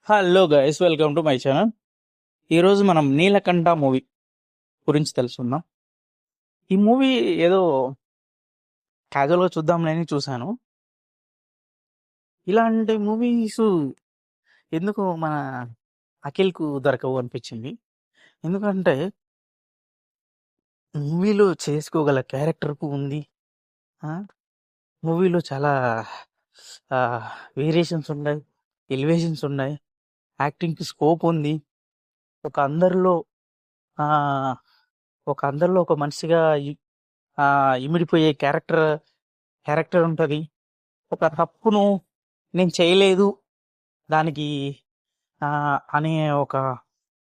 Hello guys, welcome to my channel. ఈరోజు మనం Neelakantha movie గురించి తెలుసుకుందాం. ఈ మూవీ ఏదో క్యాజువల్గా చూద్దాంలేని చూశాను. ఇలాంటి మూవీస్ ఎందుకు మన అఖిల్కు దొరకవు అనిపించింది. ఎందుకంటే మూవీలో చేసుకోగల క్యారెక్టర్కు ఉంది. మూవీలో చాలా వేరియేషన్స్ ఉన్నాయి, ఎలివేషన్స్ ఉన్నాయి, యాక్టింగ్కి స్కోప్ ఉంది. ఒక అందరిలో ఆ, ఒక అందరిలో ఒక మనిషిగా ఇమిడిపోయే క్యారెక్టర్ ఉంటుంది. ఒక తప్పును నేను చేయలేదు దానికి అనే ఒక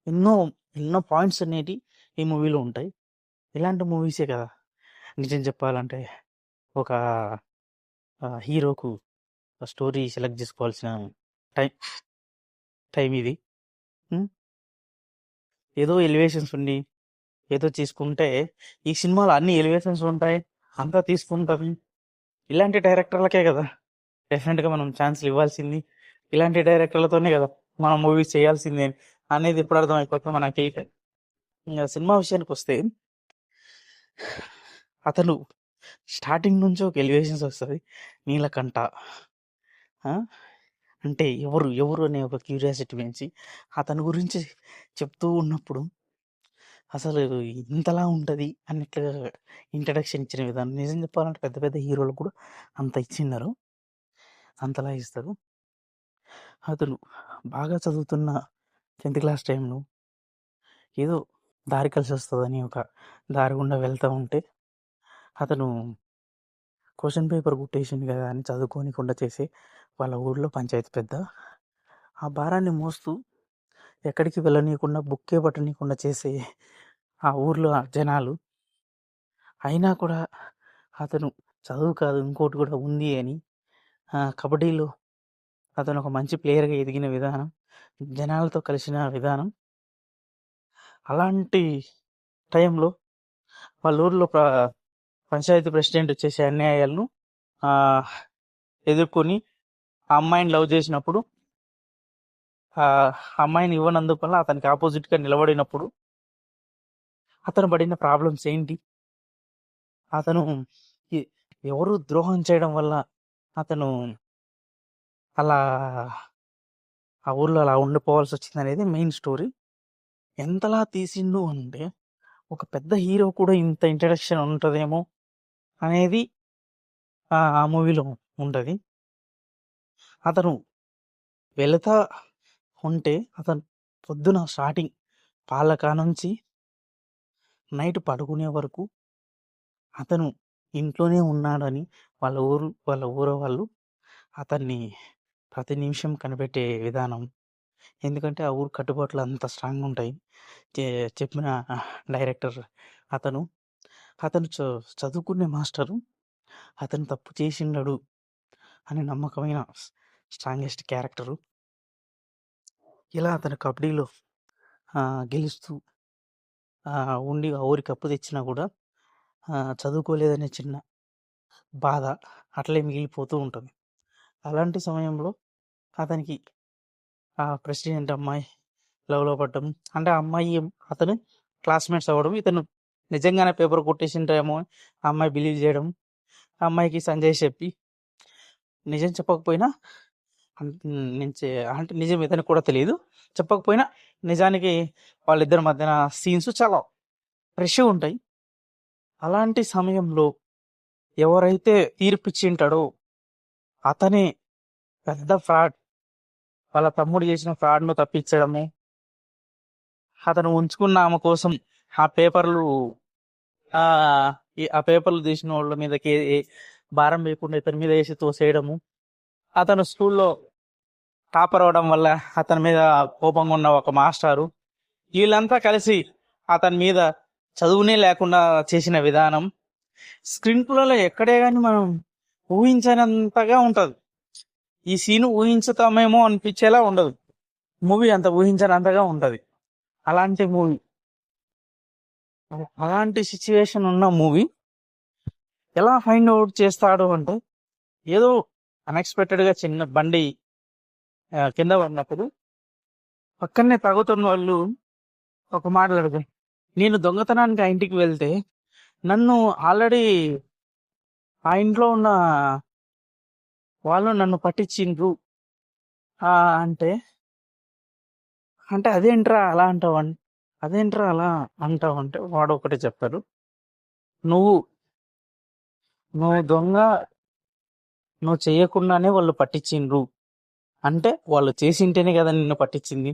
ఎన్నో ఎన్నో పాయింట్స్ అనేవి ఈ మూవీలో ఉంటాయి. ఇలాంటి మూవీసే కదా నిజం చెప్పాలంటే ఒక హీరోకు స్టోరీ సెలెక్ట్ చేసుకోవాల్సిన టైం టైం ఇది. ఏదో ఎలివేషన్స్ ఉండి ఏదో తీసుకుంటే ఈ సినిమాలో అన్ని ఎలివేషన్స్ ఉంటాయి, అంతా తీసుకుంటుంది. ఇలాంటి డైరెక్టర్లకే కదా డెఫినెట్గా మనం ఛాన్స్లు ఇవ్వాల్సింది. ఇలాంటి డైరెక్టర్లతోనే కదా మనం మూవీస్ చేయాల్సిందే అనేది ఇప్పుడు అర్థమైపోతుంది మనకి. ఇంకా సినిమా విషయానికి వస్తే అతను స్టార్టింగ్ నుంచి ఒక ఎలివేషన్స్ వస్తుంది. నీలకంఠ అంటే ఎవరు ఎవరు అనే ఒక క్యూరియాసిటీ పెంచి అతని గురించి చెప్తూ ఉన్నప్పుడు అసలు ఇంతలా ఉంటుంది అన్నట్లుగా ఇంట్రడక్షన్ ఇచ్చిన విధానం నిజం చెప్పాలంటే పెద్ద పెద్ద హీరోలు కూడా అంత ఇచ్చిన్నారు, అంతలా ఇస్తారు. అతను బాగా చదువుతున్న 10th క్లాస్ టైంలో ఏదో దారి కలిసి వస్తుందని ఒక దారి గుండా వెళ్తూ ఉంటే అతను క్వశ్చన్ పేపర్ కొట్టేసింది కదా అని చదువుకోనికుండా చేసి వాళ్ళ ఊళ్ళో పంచాయతీ పెద్ద ఆ భారాన్ని మోస్తూ ఎక్కడికి వెళ్ళనీయకుండా బుక్కే పట్టనీయకుండా చేసే ఆ ఊర్లో జనాలు అయినా కూడా అతను చదువు కాదు ఇంకోటి కూడా ఉంది అని కబడ్డీలో అతను ఒక మంచి ప్లేయర్గా ఎదిగిన విధానం, జనాలతో కలిసిన విధానం, అలాంటి టైంలో వాళ్ళ ఊర్లో పంచాయతీ ప్రెసిడెంట్ చేసే అన్యాయాలను ఎదుర్కొని ఆ అమ్మాయిని లవ్ చేసినప్పుడు ఆ అమ్మాయిని ఇవ్వనందుకు వల్ల అతనికి ఆపోజిట్గా నిలబడినప్పుడు అతను పడిన ప్రాబ్లమ్స్ ఏంటి, అతను ఎవరు ద్రోహం చేయడం వల్ల అతను అలా ఆ ఊర్లో అలా ఉండిపోవాల్సి వచ్చింది అనేది మెయిన్ స్టోరీ. ఎంతలా తీసిండు అంటే ఒక పెద్ద హీరో కూడా ఇంత ఇంట్రడక్షన్ ఉంటుందేమో అనేది ఆ మూవీలో ఉంటుంది. అతను వెళతా ఉంటే అతను పొద్దున స్టార్టింగ్ పాలకా నుంచి నైట్ పడుకునే వరకు అతను ఇంట్లోనే ఉన్నాడని వాళ్ళ ఊరు వాళ్ళు అతన్ని ప్రతి నిమిషం కనిపెట్టే విధానం. ఎందుకంటే ఆ ఊరు కట్టుబాట్లు అంత స్ట్రాంగ్ ఉంటాయి. చెప్పిన డైరెక్టర్ అతను చదువుకునే మాస్టరు అతను తప్పు చేసిండడు అని నమ్మకమైన స్ట్రాంగెస్ట్ క్యారెక్టరు. ఇలా అతను కబడ్డీలో గెలుస్తూ ఉండి ఆ ఊరికి కప్పు తెచ్చినా కూడా చదువుకోలేదనే చిన్న బాధ అట్లే మిగిలిపోతూ ఉంటుంది. అలాంటి సమయంలో అతనికి ఆ ప్రెసిడెంట్ అమ్మాయి లవ్లో పడ్డం, అంటే ఆ అమ్మాయి అతను క్లాస్మేట్స్ అవ్వడం, ఇతను నిజంగానే పేపర్ కొట్టేసింటామో ఆ అమ్మాయి బిలీవ్ చేయడం, ఆ అమ్మాయికి సంజయ్ చెప్పి నిజం చెప్పకపోయినా అంటే నిజం ఇతనికి కూడా తెలియదు, చెప్పకపోయినా నిజానికి వాళ్ళిద్దరి మధ్యన సీన్స్ చాలా ఫ్రెష్గా ఉంటాయి. అలాంటి సమయంలో ఎవరైతే తీర్పిచ్చింటాడో అతనే పెద్ద ఫ్రాడ్, వాళ్ళ తమ్ముడు చేసిన ఫ్రాడ్ను తప్పించడము, అతను ఉంచుకున్న ఆమె కోసం ఆ పేపర్లు ఆ పేపర్లు తీసిన వాళ్ళ మీదకి భారం వేయకుండా ఇతని మీద వేసి తోసేయడము, అతను స్కూల్లో టాపర్ అవడం వల్ల అతని మీద కోపంగా ఉన్న ఒక మాస్టారు, వీళ్ళంతా కలిసి అతని మీద చదువునే లేకుండా చేసిన విధానం స్క్రీన్ ప్లేలో ఎక్కడే కానీ మనం ఊహించనంతగా ఉంటుంది. ఈ సీన్ ఊహించుతామేమో అనిపించేలా ఉండదు, మూవీ అంత ఊహించనంతగా ఉంటుంది. అలాంటి సిచ్యువేషన్ ఉన్న మూవీ ఎలా ఫైండ్ అవుట్ చేస్తాడు అంటే ఏదో అన్ఎక్స్పెక్టెడ్గా చిన్న బండి కింద పడినప్పుడు పక్కనే తాగుతున్న వాళ్ళు ఒక మాట అడగండి. నేను దొంగతనానికి ఆ ఇంటికి వెళ్తే నన్ను ఆల్రెడీ ఆ ఇంట్లో ఉన్న వాళ్ళు నన్ను పట్టించిండ్రు అంటే అంటే అదేంట్రా అలా అంటావు అంటే వాడు ఒకటే చెప్తాడు. నువ్వు నువ్వు దొంగ నువ్వు చేయకుండానే వాళ్ళు పట్టించిండ్రు అంటే వాళ్ళు చేసింటేనే కదా నిన్ను పట్టించింది.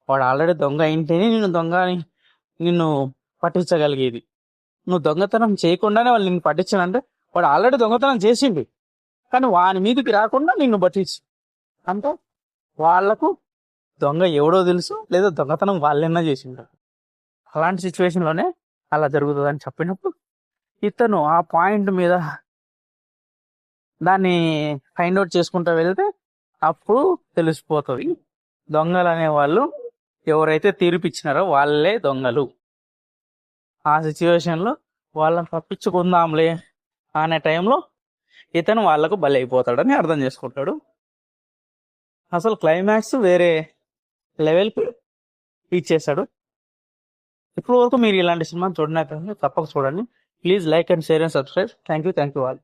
వాడు ఆల్రెడీ దొంగ అయింటేనే నిన్ను పట్టించగలిగేది. నువ్వు దొంగతనం చేయకుండానే వాళ్ళు నిన్ను పట్టించానంటే వాడు ఆల్రెడీ దొంగతనం చేసిండు, కానీ వాని మీదకి రాకుండా నిన్ను పట్టించు అంటే వాళ్లకు దొంగ ఎవడో తెలుసు, లేదా దొంగతనం వాళ్ళైనా చేసింటారు. అలాంటి సిచ్యువేషన్లోనే అలా జరుగుతుంది అని చెప్పినప్పుడు ఇతను ఆ పాయింట్ మీద దాన్ని ఫైండ్ అవుట్ చేసుకుంటూ వెళ్తే అప్పుడు తెలిసిపోతుంది దొంగలు అనేవాళ్ళు ఎవరైతే తీర్పిచ్చినారో వాళ్ళే దొంగలు. ఆ సిచ్యువేషన్లో వాళ్ళని తప్పించుకుందాంలే అనే టైంలో ఇతను వాళ్ళకు బలైపోతాడని అర్థం చేసుకుంటాడు. అసలు క్లైమాక్స్ వేరే లెవెల్కి ఇచ్చేస్తాడు. ఇప్పుడు వరకు మీరు ఇలాంటి సినిమా చూడనైతే తప్పక చూడండి. Please like and share and subscribe. Thank you all.